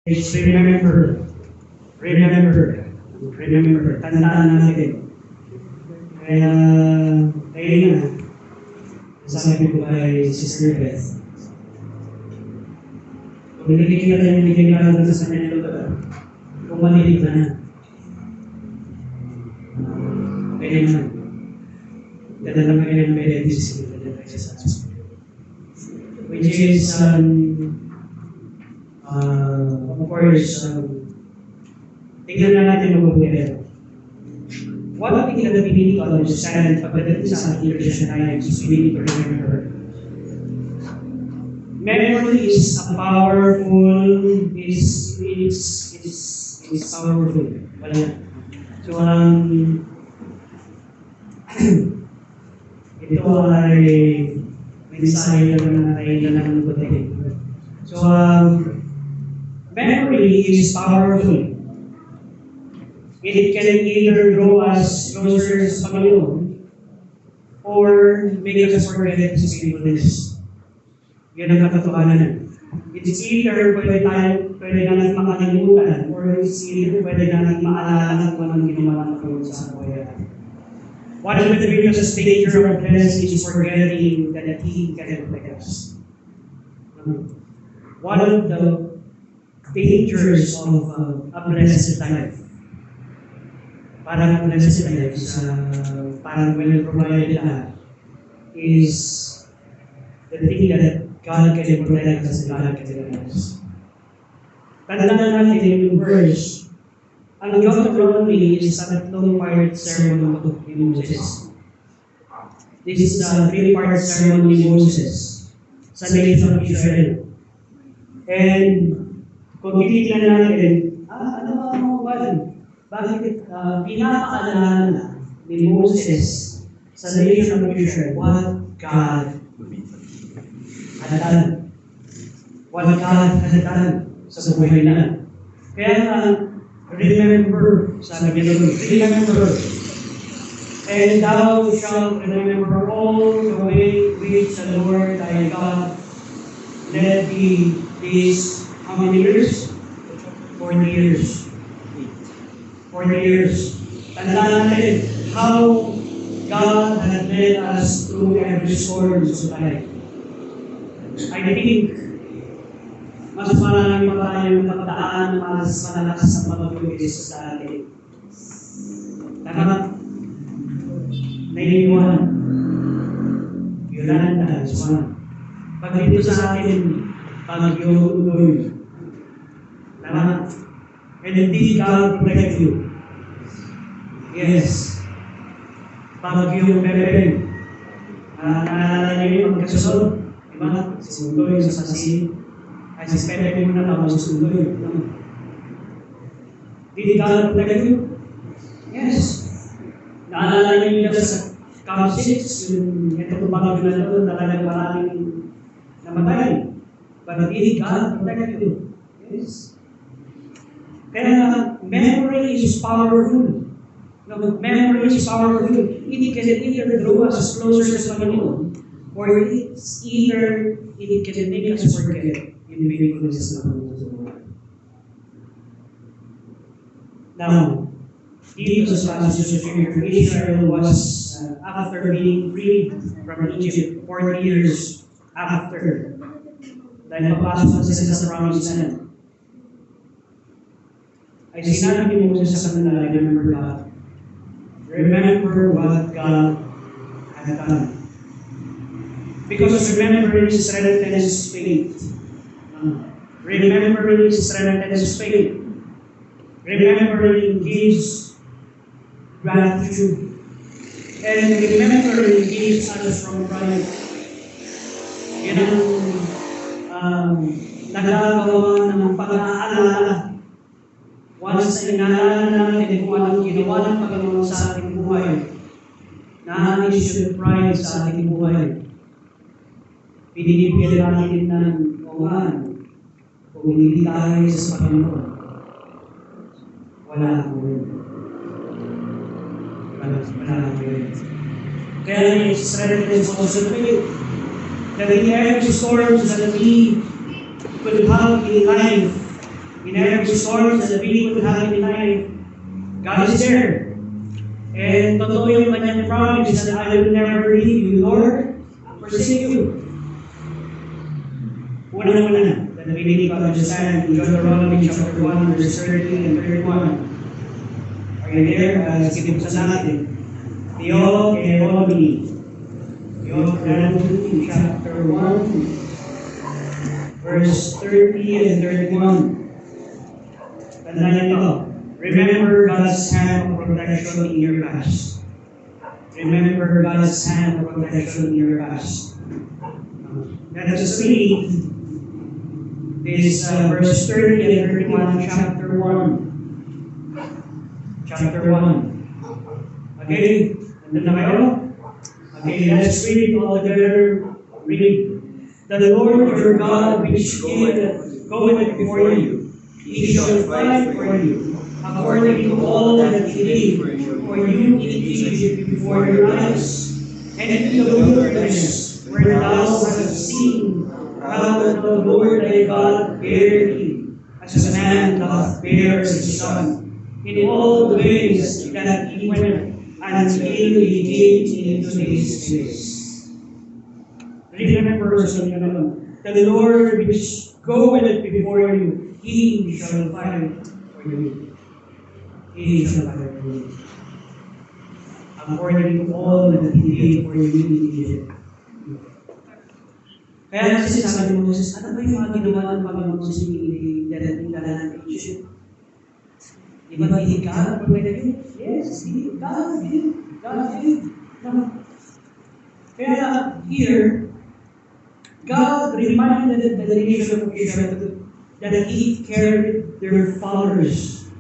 It's remember. Remember. Remember. Tandaan natin. Kaya, na, sabi ko kay Sister Beth, kung nakikita tayo yung ginagawa sa kanya nito, kung maliit ka na, kaya naman, ganda lang kayo ng benefits which is, of course, tingnan na natin mabuti. One thing that we need to understand pagdating sa ating Christian lives is we need to remember. Memory is a powerful, is powerful. Wala. So, ito ay mensahe lang na tayo lang mabuti. So, memory is powerful. It can either draw us closer sa Panginoon or make us forget His faithfulness. Yan ang katotohanan. It's either pwede natin makalimutan or it's either pwede natin maalala kung anong ginawa ng Panginoon sa buhay natin. One of the biggest danger of blessing is forgetting that He can protect us. One of the dangers of a blessed life, parang blessed life, parang well-provided life, is the thing that God can protect us and God can protect us. Tandaan natin yung verse, ang Deuteronomy is a tatlong-part sermon ni Moses. This is the three-part sermon ni Moses sa nation of Israel. And kung titignan natin, ano ba? Bakit pinapaalala ni Moses sa nation of Israel what God had done. What God had done sa buhay nila. Kaya remember, sabi niya doon, remember. And thou shalt remember all the way which the Lord thy God led thee these how many years? 40 years. 40 years. Tandaan natin how God had led us through every storm of life. I think mas marami pa tayong pagdaan mas malakas sa pag-ibig sa atin. Tama? Naiiwan. Yolanda is one. Pag dito sa atin, pag-iuloy. Tama? And indeed, God protect you. Yes. Pag-iuloy bebe. Naalala niyo yung magkasunod. Diba? Sinuloy sa sasi. Ay, si Pepe mo na tawag sinuloy. Did God protect you? Yes. Naalala niyo yung sa Camp 6, yung itong bagay na ito, talagang maraming namatay. But did God protect you? Yes. Kaya memory is powerful. Memory is powerful. It can either draw us closer sa Panginoon or it can make us forget yung faithfulness ng Panginoon. Now, dito sa passage of Scripture, Israel was, after being freed from Egypt 40 years after, dahil papasok na sila sa promised land, ay sinabi ni Moses sa kanila, remember God. Remember what God had done. Because remembering strengthens faith. Remembering strengthens faith. Remembering gives gratitude. And remembering gives us from pride. Yan ang nagagawa ng pag-aalala. Once na inaalala natin kung anong ginawa ng Panginoon sa ating buhay, na-unleash yung pride sa ating buhay. Pinipigil natin ng uwan. Kung hindi tayo sa Panginoon, wala akong yun. Wala akong yun. Kaya yung strength also to you. That in every storms that we will have in life, in every storm that we could have in life, God is there. And totoo yung kanyang promise that I will never leave you nor forsake you. Una-una, that we need to understand in Deuteronomy chapter 1, verse 30 and 31. Are you there? Skip sa natin. Deuteronomy chapter 1, verse 30 and 31. Tandaan nito. Remember God's hand of protection in your past. Remember God's hand of protection in your past. Let us read this verse 30 and 31, chapter 1. Chapter 1. Okay? Nandun na kayo? Okay, let's read it all together. Read. The Lord your God which goeth before you, he shall fight for you, according to all that he did for you in Egypt before your eyes, and in the wilderness, where thou hast seen how that the Lord thy God bare thee, as a man doth bear his son, in all the ways that he went, until he came into his place. Remember, the Lord which goeth before you, he shall fight for you. He shall fight for you. According to all that he did for you in Egypt. Kaya kasi sabi ni Moses, ano ba yung mga ginawa ng Panginoon sa darating ng Egypt? Di ba did God protect you? Yes, God did. God did. Kaya here, God reminded the nation of Israel that He carried their fathers,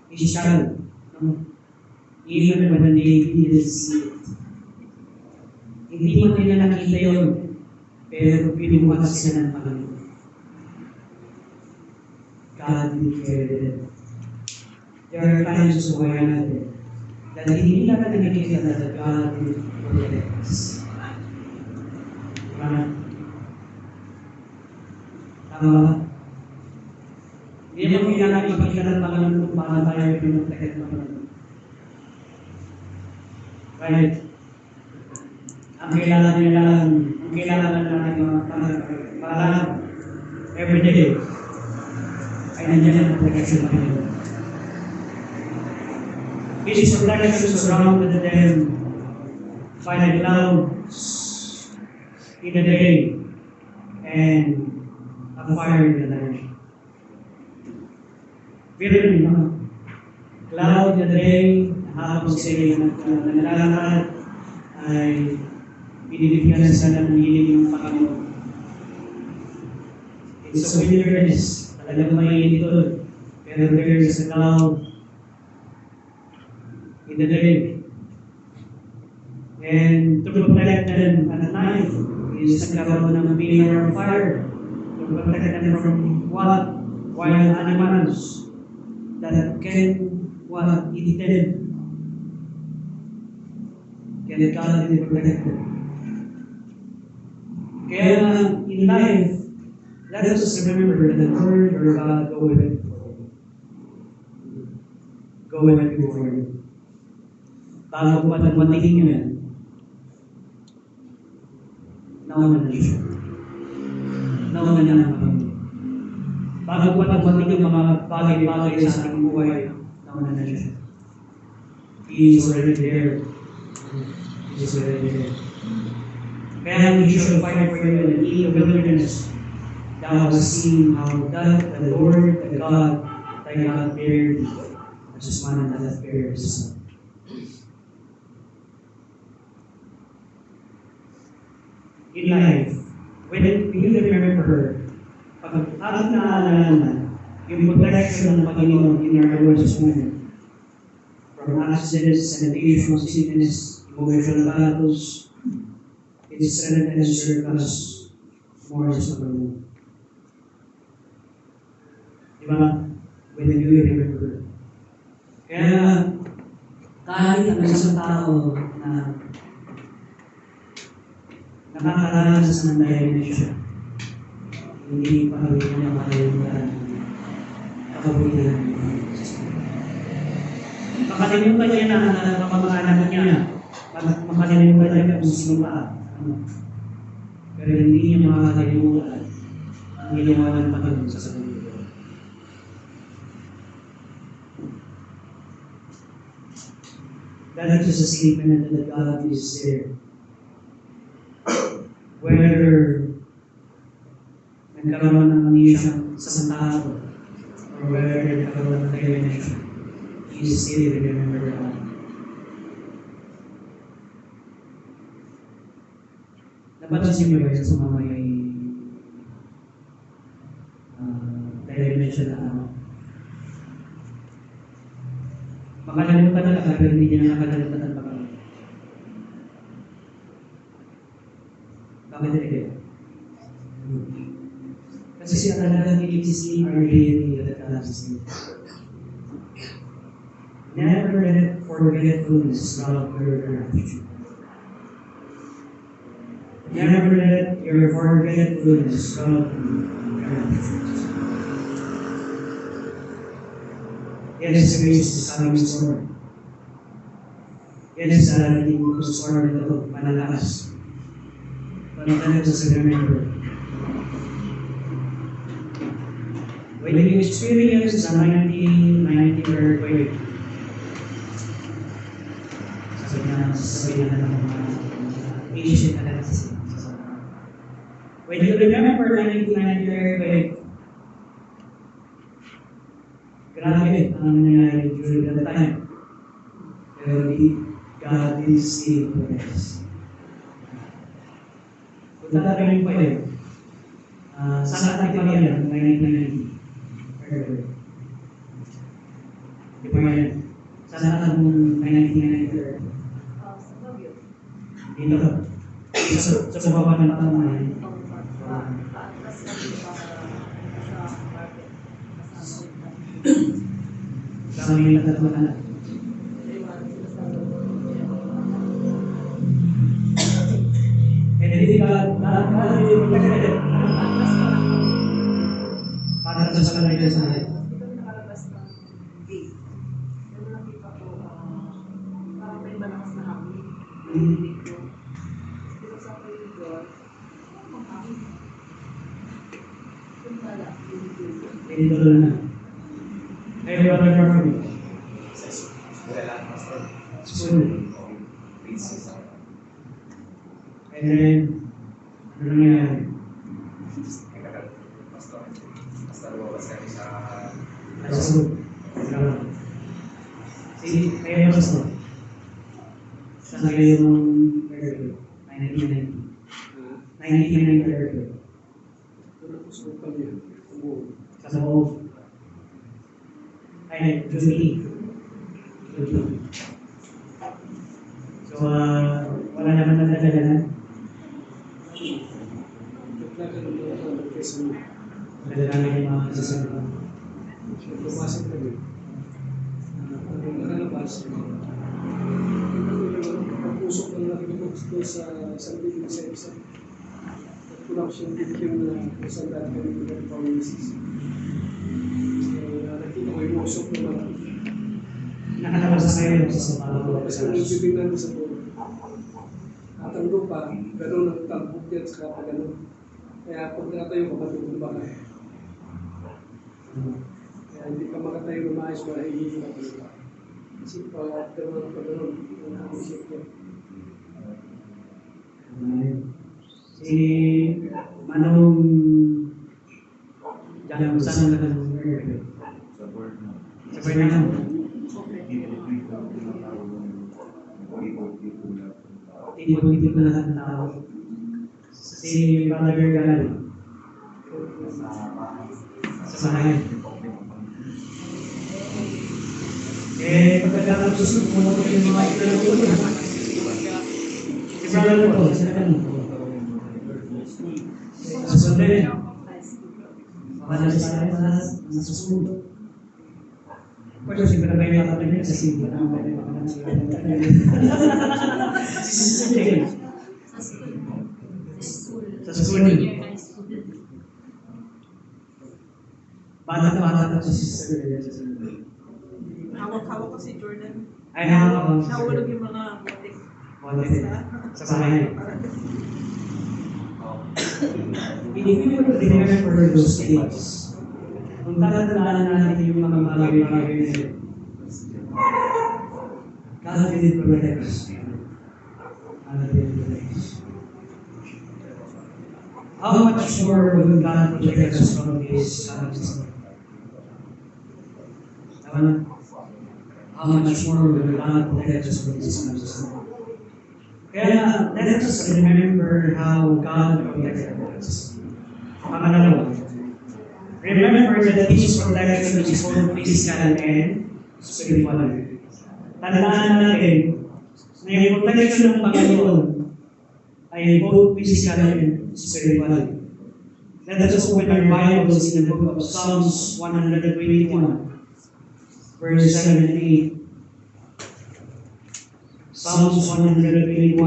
His child, even when they didn't see it. Hindi mo nila nakita yun, pero pinuha sila ng Panginoon. God will carry them. There are times where that hindi natin nakikita that God will protect us. Tama ba? Hindi mo kailangan ipakita ng Panginoon kung paano tayo pinuprotect ng Panginoon. Right? Ang kailangan natin para every day ay nandiyan ang protection ng Panginoon. His protection surrounded them by the clouds in the day and a fire in the night. Pero cloud in the day, habang sila naglalakad ay binibigyan sila ng hiling ng Panginoon. It's a wilderness, talagang mainit doon, pero there is a cloud in the day. And to protect them at night is nagkaroon ng pillar of fire to protect them from what? Wild animals that can eat them. Can God protect them? Kaya in life, let us remember that the Lord or God goeth before you. Bago pa dumating yan, nauna na siya. Nauna na ang Panginoon. Bago pa dumating yung mga bagay-bagay sa ating buhay, nauna na siya. He is already there. He is already there. Kaya He shall fight for you in the wilderness. Thou hast seen how that the Lord, the God, thy God bare thee, as a man that hath bare his son. In life, when you remember, pag ating naalala yung protection ng Panginoon in our lives this moment, from accidents, sanitation, sickness, emotional battles, it strengthens and serves us more sa Panginoon. Diba? When you remember. Kaya, kahit ang isang tao na nakakaranas ng diabetes siya, hindi pa rin niya makalimutan kabutihan. Makalimutan niya na kamag-anak niya. Makalimutan niya kung sino ka. Pero hindi niya makakalimutan ang ginawa ng Panginoon sa sarili ko. That is a statement that God is there. Whether nagkaroon ng amnesia sa tao or whether nagkaroon ng dementia, He still remember God. Napansin niyo ba yun sa mga may dementia na ano? Makalimutan na lang pero hindi niya nakalimutan ang Panginoon. Bakit rin? Kasi siya talagang inisip our deity that God is here. Never let forgetfulness rob your gratitude. Never let your forgetfulness rob your gratitude. Yes, grace is coming storm. Yes, darating mo sa storm na ito, malalakas. But let us remember, when you experience the 1990 earthquake, sasabihin na ng mga Asian analysis. When you remember 1990 earthquake, grabe ang nangyayari during that time. Pero God is still with us. Kung tatanungin pa yun, saan natin pa yan ng 1990? Di ba yan? Saan natin ng 1990? Sa Baguio. Dito. Sa baba ng tanong. Sama yung tatlo na. Hindi ka para sa sanay na sanay. Ito nakalabas ng gate. Pero nakita ko, parang may malakas na hangin. Narinig ko. Pero sa kayo doon, ang hangin. Yung pala, yung dulo. Hindi tuloy na. Ay, brother Marvin. School. And then, ano nangyayari? Pastor. Kaya pastor. Saan kayo yung earthquake? 1990 earthquake. Sa Bohol. Ay, Julie. So, wala naman natagalan. Nadalanan yung mga sasabihan. Pumasok na din. Ang nakalabas, pagpusok ng nakikipag sa sarili sa isa. At kulang siyang bigyan na isang dati kami ng pang-misis. Nakikita ko yung usok na mga. Nakalabas na kayo sa mga Kasi ang bibigyan ko sa buwan. At ang lupa, gano'n ang tagbuk yan sa kapag gano'n. Kaya pag nakatayo ka, matutumba ka. Kaya hindi ka makatayo na maayos, mahihili ka pa. Kasi after mga pag-gano'n, ang isip ko. Si Manong Jangan saan na nag-earthquake? Sa Bernam. Tipon-tipon na lahat ng tao. Si Brother Galali. Sa bahay. Pagkatapos muna ko yung mga ikalagay. Si Brother Paul, sila ka nung? Sa school. Makala sa akin sa school. Pwede si Brother Paul yung kapatid niya kasi wala naman pwede makalang sila. Sa school. Bata-bata pa si Sister Lynette. Hawak-hawak ko si Jordan. Ay, hawak ako. Nahulog yung mga motik. Konti. Sa bahay. If we would remember those days, kung tatandaan natin yung mga bagay-bagay na yun, God will protect us. God will protect us. How much more will God protect us from this kind of stuff? How much more will God protect us from this kind of stuff? Kaya, let us remember how God protected us. Pangalawa, remember that His protection is both physical and spiritual. Tandaan natin na yung protection ng Panginoon ay both physical and spiritual. Let us open our Bibles in the book of Psalms 121, verse 7 and 8. Psalms 121,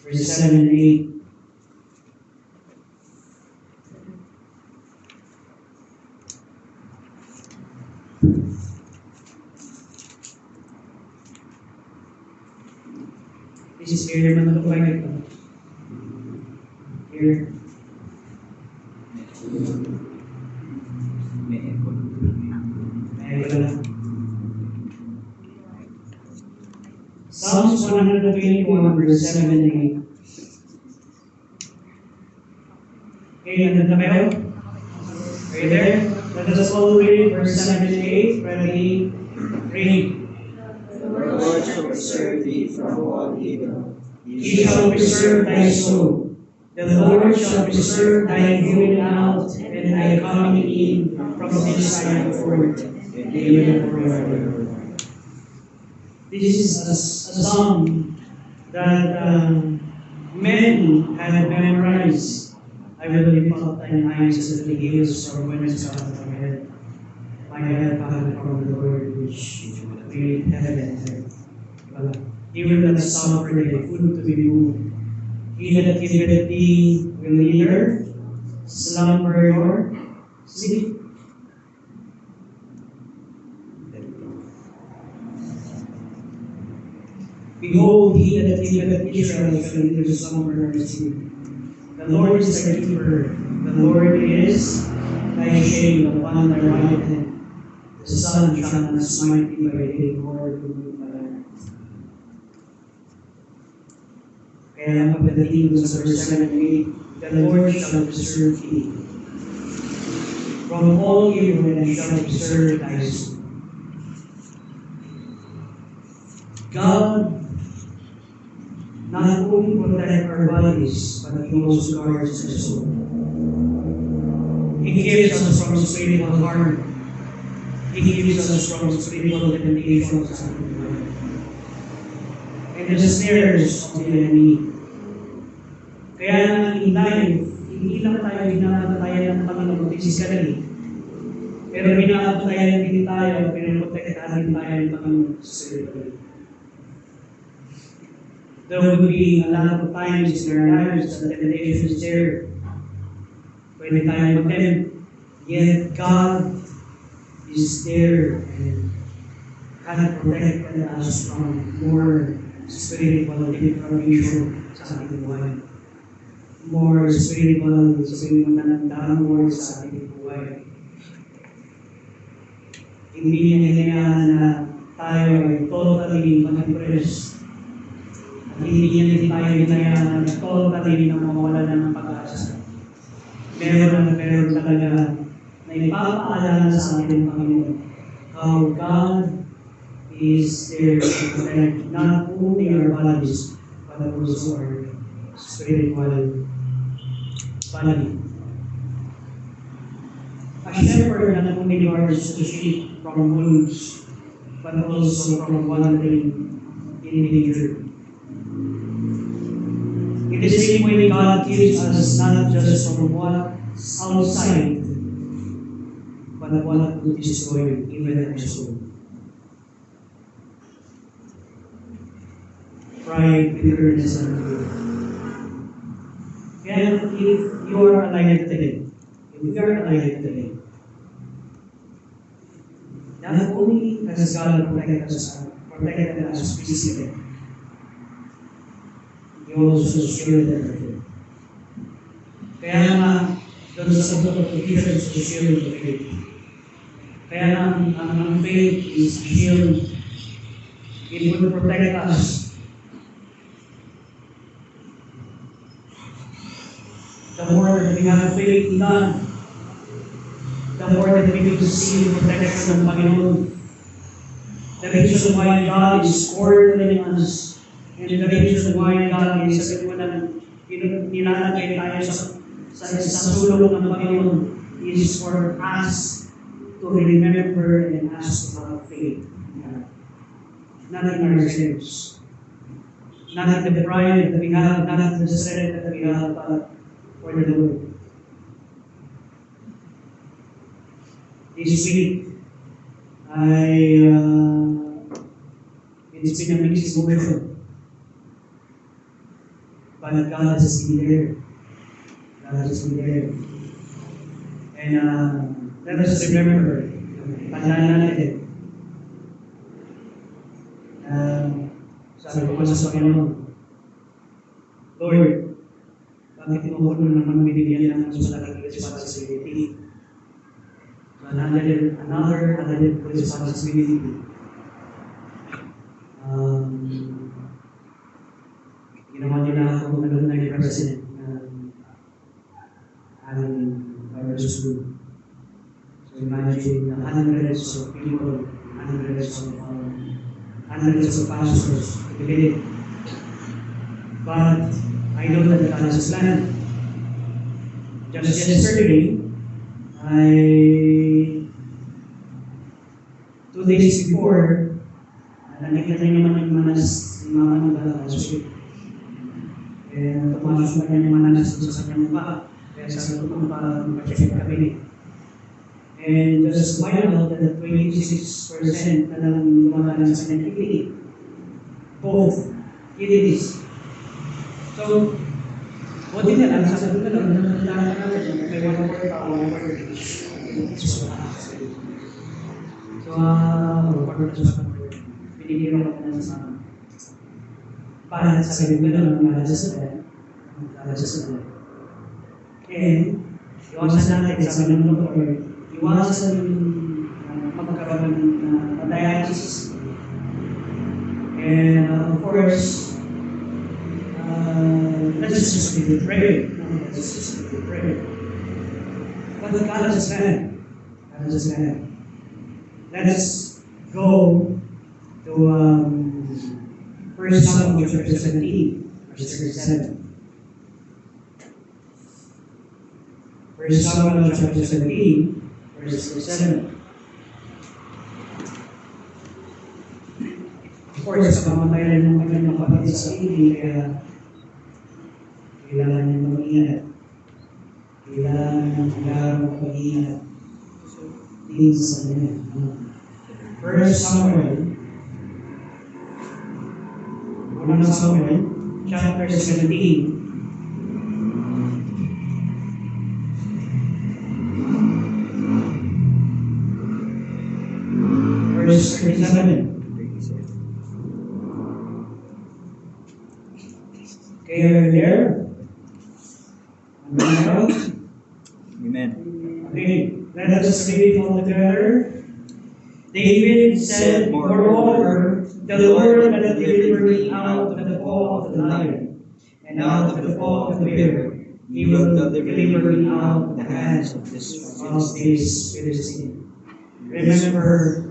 verse 7 and 8. This is clear naman ito ba ito? Here. Psalms 121, verse 7 and 8. Okay, nandun na kayo? Are you there? Let us all read verse 7 and 8. Ready? Read. The Lord shall preserve thee from all evil. He shall preserve thy soul. The Lord shall preserve thy going out and thy coming in from this time forth, and even forever. This is a psalm that many have memorized. I will lift up thine eyes to the hills from whence cometh my help. My help cometh from the Lord which made heaven and earth. He will not suffer thy foot to be moved. He that giveth thee will neither slumber nor sleep. Behold, he that giveth Israel shall neither slumber nor sleep. The Lord is thy keeper. The Lord is thy shade upon thy right hand. The sun shall not smite thee by day, nor the moon by night. Kaya ang pagdating sa verse 7 and 8, the Lord shall preserve thee from all evil and shall preserve thy soul. God not only protect our bodies, but He also guards our soul. He keeps us from spiritual harm. He keeps us from spiritual temptations and the snares of the enemy. Kaya in life, hindi lang tayo binabatayan ng Panginoon physically, pero binabatayan din tayo, pinoprotektahan din tayo ng Panginoon spiritually. There will be a lot of times in our lives that temptation is there. Pwede tayo mag-tempt, yet God is there and has protected us from more spiritual deprivation sa ating buhay. More spiritual, sabihin mo na downward sa ating buhay. Hindi niya hinayaan na tayo ay totally ma-depressed. At hindi niya din tayo hinayaan na totally na mawala ng pag-asa. Meron talaga na ipapaalala sa ating Panginoon how God is there to protect not only our bodies but also our spiritual body. A shepherd not only guards the sheep from wolves but also from wandering in danger. In the same way, God keeps us not just from what's outside, but what would destroy even our soul. Pride, bitterness, and fear. Kaya if you are alive today, if we are alive today, not only has God protected us physically, He also shielded our faith. Kaya nga, doon sa book of Ephesians, to shield the faith. Kaya nga, ang faith is a shield. It will protect us. The more that we have faith in God, the more that we need to see the protection ng Panginoon. The reason why God is coordinating us, and the reason why God is sabi mo na nilalagay tayo sa sulong ng Panginoon is for us to remember and us to have faith. Not in ourselves. Not in the pride that we have, not in the strength that we have, but for the Lord. This week, it's been a mixed emotion. But God has been there. God has been there. And let us remember, tandaan natin, sabi ko sa Panginoon, Lord, bakit mo ko naman binigyan ng mas malaking responsibility? Another responsibility. Ginawa nila ako naging president ng aming Bible school. So imagine the hundreds of people, hundreds of pastors to believe. But I know that God has a plan. Just yesterday, 2 days before, nakita niyo naman yung manas ni Mama ng last week. And tumasok na kanyang manas sa kanyang mukha. Kaya sabi ko pa-check kami. And just find out that 26% na lang lumalaman sa kanyang kidney. Both kidneys. So, buti na lang, sabi ko lang, may 1/4 pa, 1/4. So, pinigyan ko na sa para sabi ko lang, just a bit. And, iwasan natin, sabi ng doktor, iwasan magkaroon ng dialysis. And, of course, let's just be pray. Let's just be pray. But God has a plan. God has a plan. Let's go to 1 Samuel chapter 17, verse 37. 1 Samuel chapter 17, verse 37. Of course, kamamayan ng kanyang kapatid sa Ili, kaya kailangan niya mag-ingat. Kailangan ng mag-ingat. Din sa kanya. 1 Samuel, chapter 17, verse 37. Okay, are you there? Amen. Okay, let us read it all together. David said, moreover, the Lord hath delivered me out of the paw of the lion, and out of the paw of the bear. He will deliver me out of the hands of this Philistine. Remember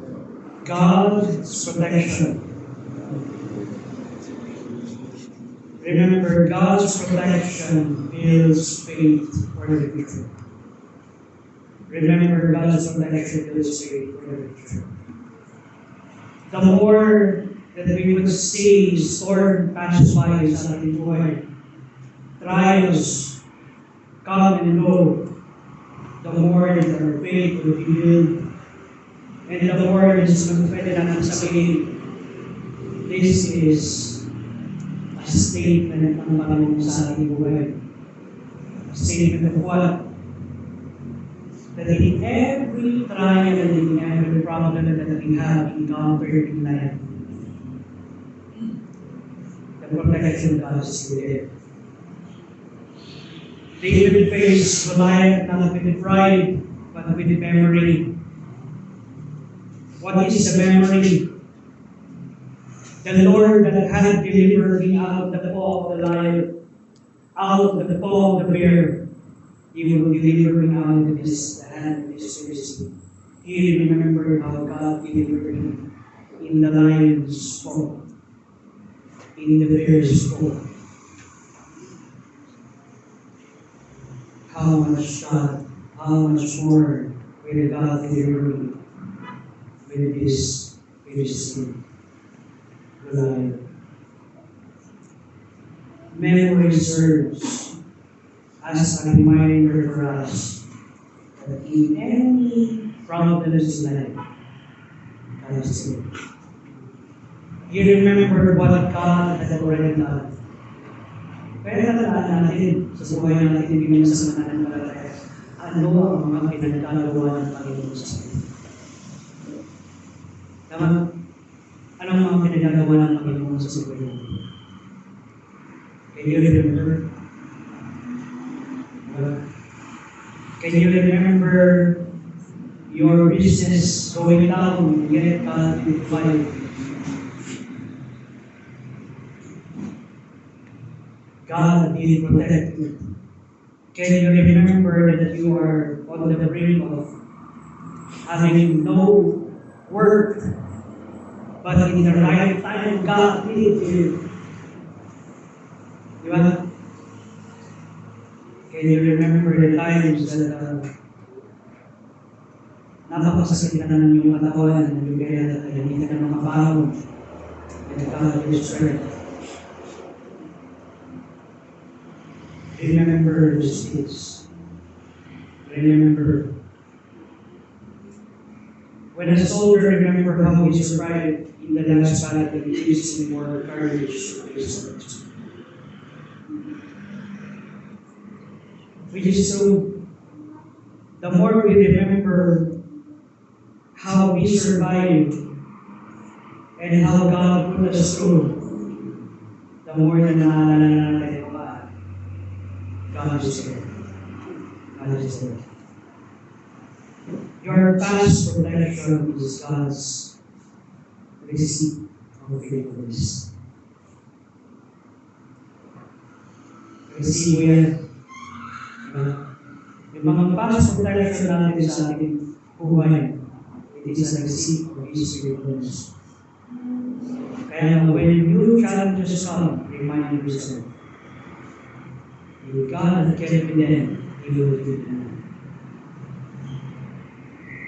God's protection. Remember God's protection builds faith for the future. Remember God's protection builds faith for the future. The more that we would see storm pass by sa ating buhay, trials come and go, the more that our faith will be built, and the more that is pwede natin sabihin, this is a statement ng Panginoon sa ating buhay. A statement of what? that in every trial and in every problem that we have encountered in life, the protection of God is still there. David faced Goliath not with pride, but with memory. What is the memory? The Lord that had delivered me out of the paw of the lion, out of the paw of the bear, He will deliver me out of the hand of this Philistine. He remembered how God delivered him in the lion's paw, in the bear's paw. How much more will God deliver me with this Philistine, Goliath? Memory serves as a reminder for us that in any problems in life, God is there. You remember what God has already done. Kaya natatandaan natin sa buhay natin, bigyan sa mananampalataya, ano ang mga pinagkagawa ng Panginoon sa atin. Tama? Anong mga pinagkagawa ng Panginoon sa buhay natin? Can you remember? Can you remember your business going down and yet God will provide? God will protect you. Can you remember that you are on the brink of having no work, but in the right time God will give you? Diba? Can you remember the times that napakasakit na ng iyong katawan, ng iyong kaya na hindi ka na makabangon, and God will strength? Remember these things. Remember. When a soldier remember how he survived in the last battle, it gives him more courage to face it. Which is so, the more we remember how we survived and how God put us through, the more na naalala natin, God is there. God is there. Your past protection is God's receipt of faithfulness. Receive mo yan. Yung mga past protection natin sa ating buhay, it is a receipt of His faithfulness. Kaya when new challenges come, remind yourself, if God had kept me then, He will keep me.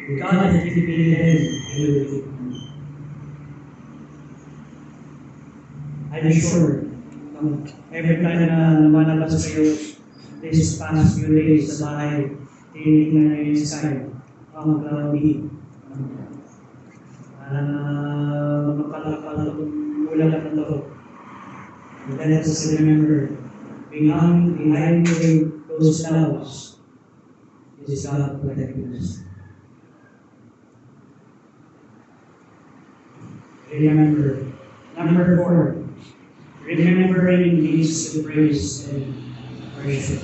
If God had kept me then, He will keep me. I'm sure, every time na lumalabas kayo this past few days sa bahay, tinitingnan na yung sky, ang cloudy. Makalakal ulan na ito. Let us remember, behind those clouds is God protecting us. Remember. Number 4, remembering leads to praise and worship.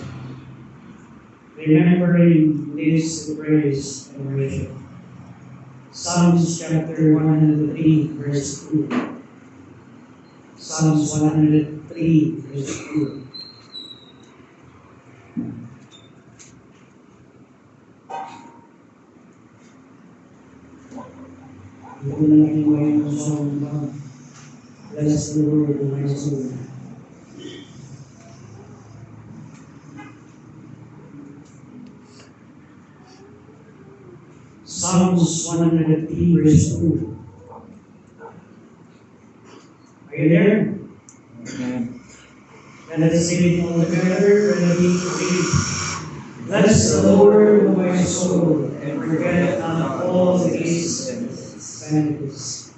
Remembering leads to praise and worship. Psalms chapter 103, verse 2. Psalms 103, verse 2. Ito na lang yung mga song ba? Bless the Lord, O my soul. Psalms 103, verse 2. Are you there? Amen. Let us sing it all together. Ready to read. Bless the Lord, O my soul, and forget not all His benefits.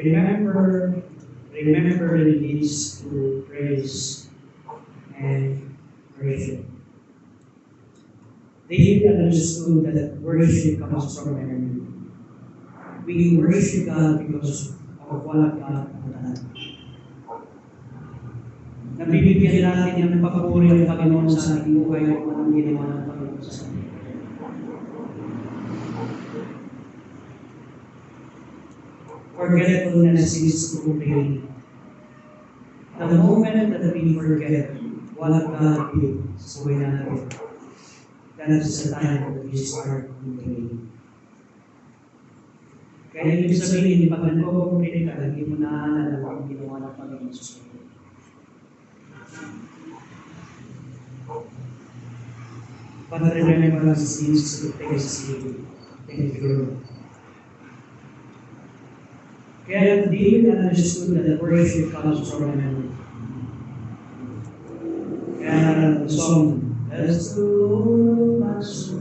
Remember the needs to praise and worship. David understood that worship comes from memory. We worship God because of what God has done. Nabibigyan natin ng papuri ng Panginoon sa ating buhay kung anong ginawa ng Panginoon sa atin. Forgetfulness is complaining. The moment that we forget what God did sa buhay natin, that is the time that we start complaining. Kaya ibig sabihin, pag nagko-complain ka, hindi mo naaalala kung ginawa ng Panginoon sa iyo. But remember the sins to taste you. Thank you. Kaya David understood that worship comes from memory. Kaya the song, bless the Lord, my soul.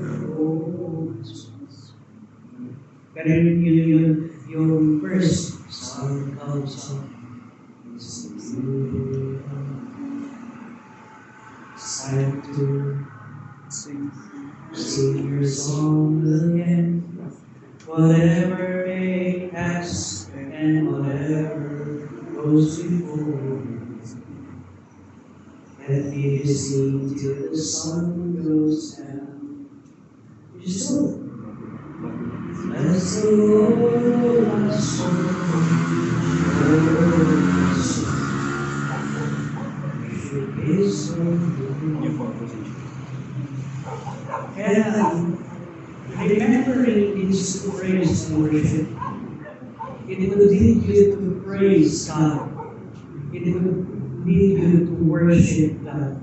Pero yung verse, sound comes up. Time to sing your song again. Whatever may pass and whatever goes before. Let me sing till the sun goes down. Just so. Bless the Lord, my soul. Worship His holy name. Remembering these praise and worship, it will lead you to praise God. It will lead you to worship God.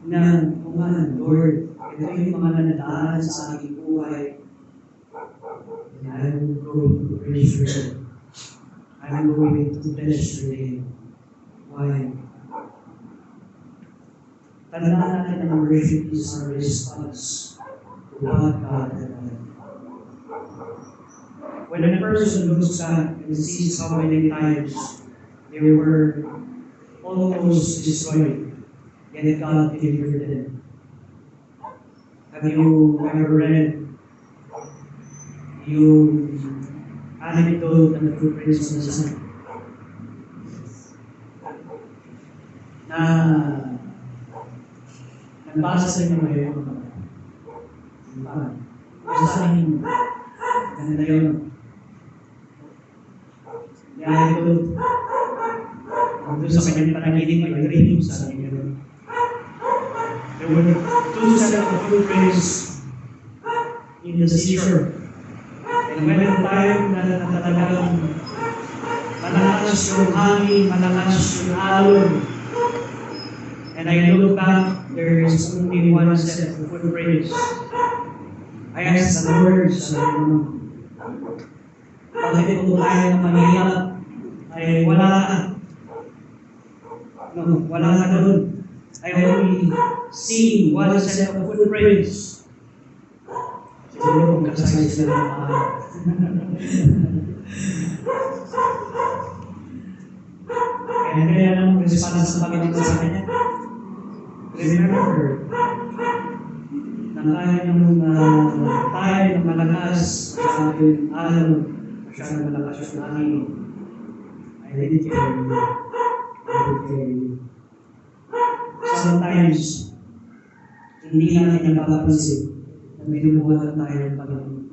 Na, Lord, ito yung mga nanadaan sa aking buhay. And I will go to praise your name. I will go to bless your name. Why? Tandaan natin ang worship is our response to what God has done. When a person looks back and sees how many times they were almost destroyed, yet God delivered them. Have you ever read yung anecdote ng footprints on the sand? Na nabasa sa inyo ngayon. Basahin mo. Ganda yun. Yung anecdote. Doon sa kanyang panaginip, may dream sa inyo. There were two set of footprints in the seashore. And when the time na talagang malakas yung hangin, malakas yung alon, and I look back, there is only one set of footprints. I asked the Lord, bakit po tayo na mahirap ay wala ka? No, wala ka doon. I only see one set of footprints. Siguro kung kasay sila ng mga. Kaya anong response sa Panginoon sa kanya? Remember, na tayo ng malakas sa ating alon, masyadong malakas yung hangin. I didn't care you. I didn't care you. Sometimes, hindi natin napapansin na binubuhat tayo ng Panginoon.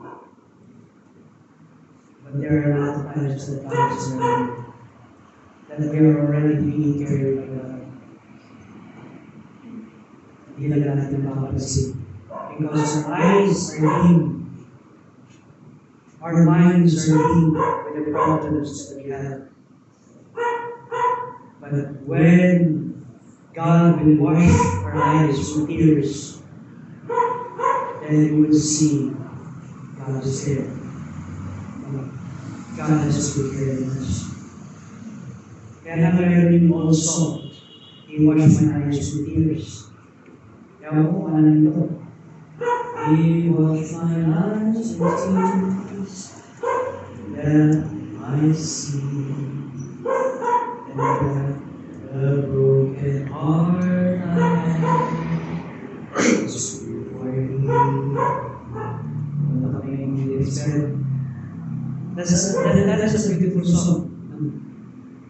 But there are a lot of times that God is ready, that we are already being carried by God. Hindi na natin mapapansin. Because our eyes are dim. Our minds are dim with the problems that we have. But when God will wash our eyes with tears, then we will see God is there. God has been very much. Kaya nangyayari also, He washed my eyes with tears. Kaya ako, ano nito? He washed my eyes with tears, that I see, and that the broken heart I have. That's a beautiful song.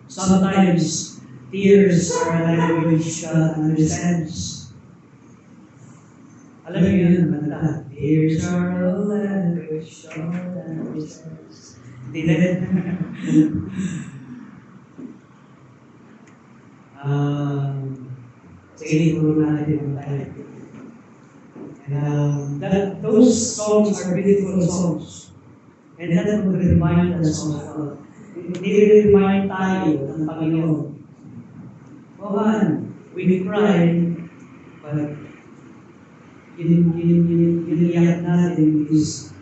Sometimes tears are a language God understands. Alam niyo yun, mata. Tears are a language God understands. Hindi din. Sige, puro natin yung tayo. Those songs are beautiful songs. And that would remind us of they remind tayo ng Panginoon. We cry, but yun natin is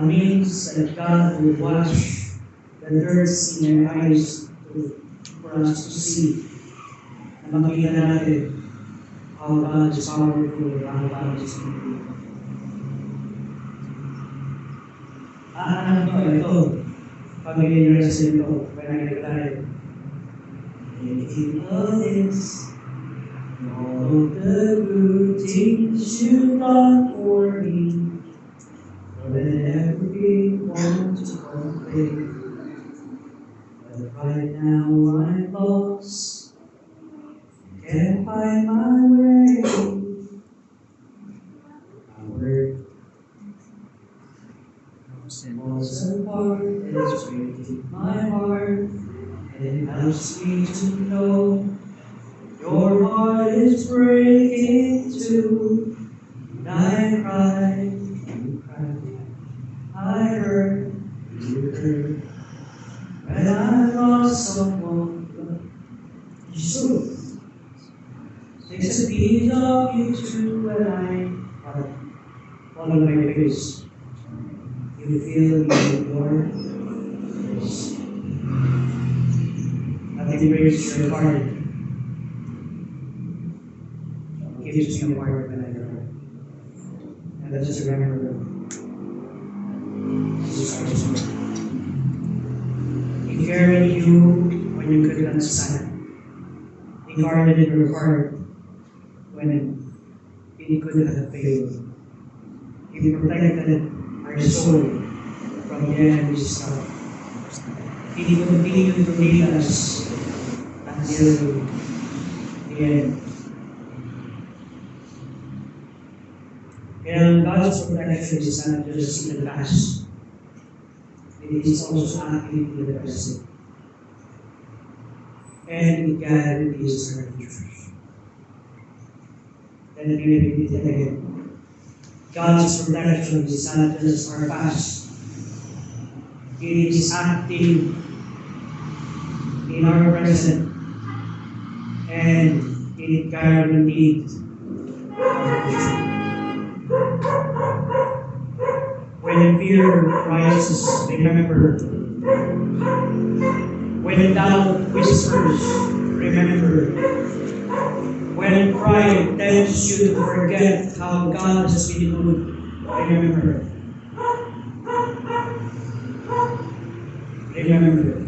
means that God will wash the dirt in our eyes for us to see. Na makita natin how God is powerful, how God is beautiful. Ito. Familiar sa ito when I cried. Thinking of this, all the good things you done for me, whenever we want to complain. But right now I'm lost, can't find my way. I work falls apart, it's breaking my heart, and it helps me to know your heart is breaking too. And I cried, you cried, I heard, you heard, when I lost someone, it's true. Takes a piece of you too, when I fall on my face. You feel your yes. Nothing breaks your heart. It gives me a heart when I cry. And let's just remember Jesus Christ. He carried you when you could not stand. He guarded your heart when it could have failed. He protected our soul from the enemy's stuff. He continued to lead us until the end. And God's protection is not just in the past, it is also active in the present. And it guarantees our future. Let me repeat it again. God's protection is not just our past. It is active in our present, and it guarantees our future. When fear rises, remember. When doubt whispers, remember. When pride tempts you to forget how God has been good, remember. Remember.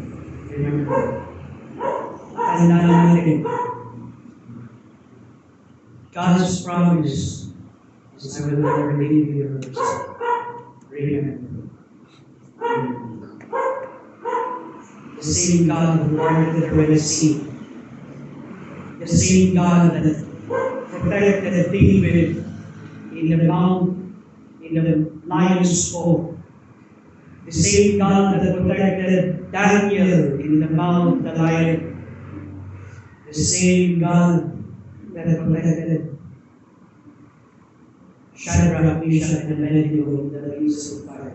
Tandaan natin. God's promise is I will never leave you or forsake. Remember. The same God who parted the Red Sea, the same God that protected David in the lion's paw, the same God that protected Daniel in the mouth of the lion, the same God that protected Shadrach, Meshach, and Abednego in the blaze of fire.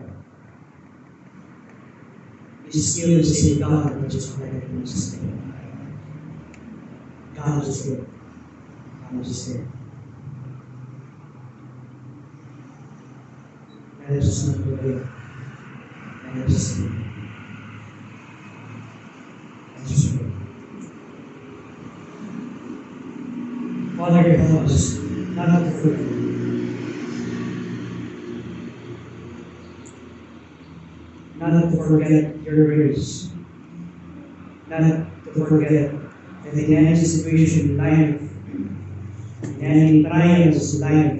Is still the same God that is protecting us today. God is there. God is there. Let us not forget. Let us pray. Let us pray. Father, help us not to forget. Not to forget your grace. Not to forget that in any situation in life, in any trials in life,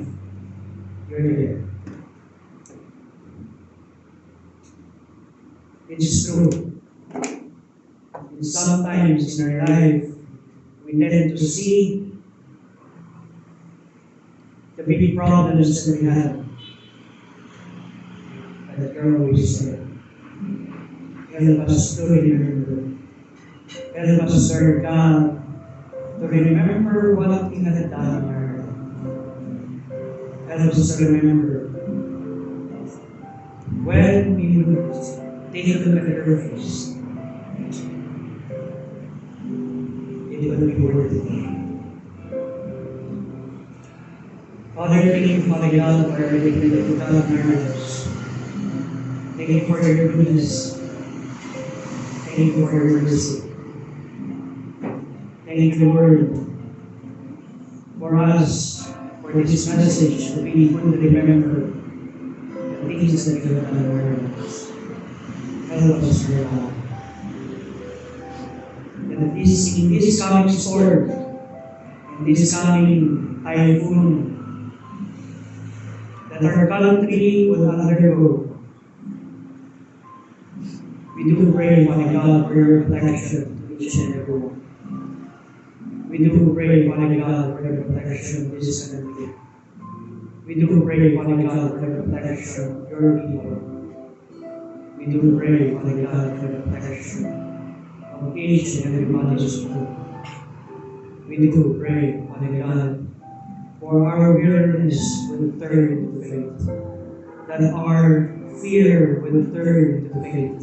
you're there. It's true. And sometimes in our life, we tend to see the big problems that we have. But you're always there. Help us to remember. Help us, Sir God, to remember what we have done in our life. Help us to remember when we would take a look at your face, it will be worth it. Father, thank you, Father God, for everything that you've done in our lives. Thank you for your goodness. Thank you for your mercy. Thank you, Lord, for us, for this message, that we would remember the things that you have done in our lives. Help us, Lord God. And in this coming storm, in this coming typhoon, that our country will undergo, we do pray, Father God, for your protection to each and every one. We do pray, Father God, for your protection of this country. We do pray, Father God, for your protection of your people. We do pray, Father God, for the protection of each and everybody's soul. We do pray, Father God, for our weariness will turn into faith, that our fear will turn into faith.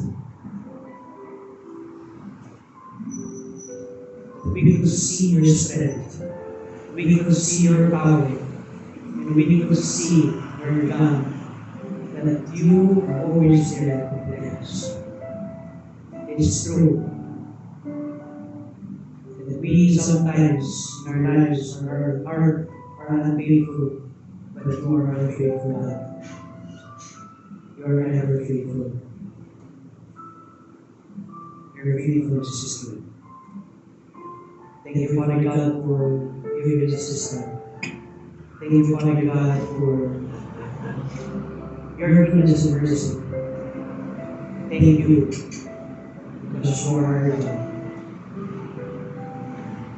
We could see your strength, we could see your power, and we could see your God, that you are always there to protect us. It is true that we sometimes in our lives are unfaithful, but you are unfaithful God. You are ever faithful. Your faithfulness is good. Thank you, Father God, for giving us this time. Thank you, Father God, for your goodness and mercy. Thank you, because you are our God.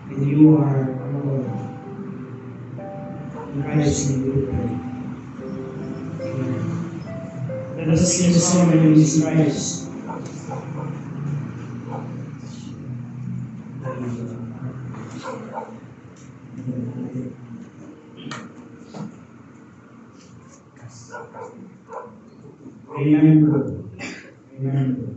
And you are our Lord. In Christ's name we pray. Amen. Let us sing the song of Jesus Christ. Remember, remember.